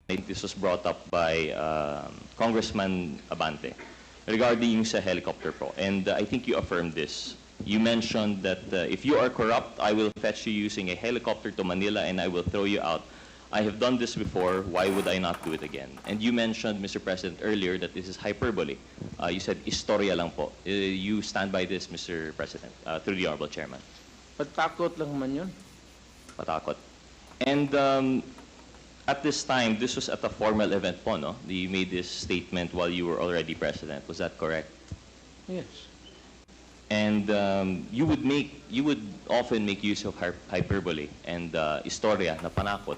I think this was brought up by Congressman Abante regarding yung sa helicopter po. And I think you affirmed this. You mentioned that if you are corrupt, I will fetch you using a helicopter to Manila and I will throw you out. I have done this before, why would I not do it again? And you mentioned, Mr. President, earlier that this is hyperbole. You said, istorya lang po. You stand by this, Mr. President, through the Honorable Chairman. Patakot lang man yun. Patakot. And at this time, this was at a formal event po, no? You made this statement while you were already President. Was that correct? Yes. And you would often make use of hyperbole and istorya na panakot,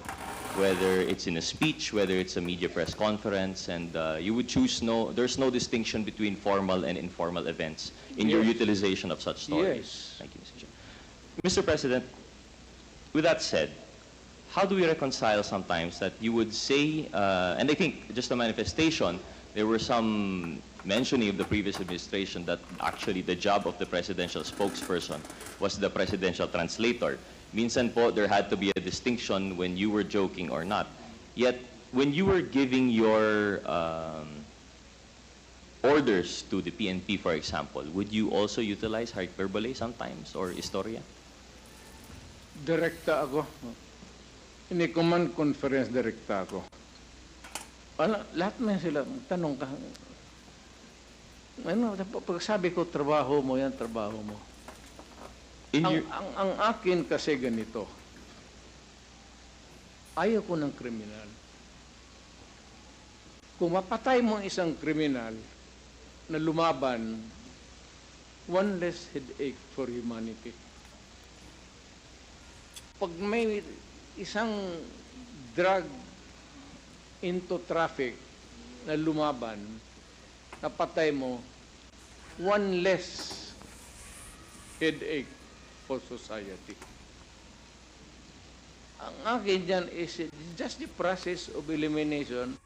whether it's in a speech, whether it's a media press conference, and you would choose there's no distinction between formal and informal events in your utilization of such stories. Yes. Thank you, Mr. Chair. Mr. President, with that said, how do we reconcile sometimes that you would say, and I think just a manifestation, there were some mentioning of the previous administration that actually the job of the presidential spokesperson was the presidential translator. Minsan po, there had to be a distinction when you were joking or not. Yet, when you were giving your orders to the PNP, for example, would you also utilize hyperbole sometimes or istorya? Direkta ako. Ini command conference direkta ako. Lahat na sila, tanong ka. Pag sabi ko, trabaho mo yan, trabaho mo. Ang akin kasi ganito, ayaw ko ng kriminal. Kung mapatay mo isang kriminal na lumaban, one less headache for humanity. Pag may isang drug into traffic na lumaban, napatay mo, one less headache for society. Ang akin dyan is just the process of elimination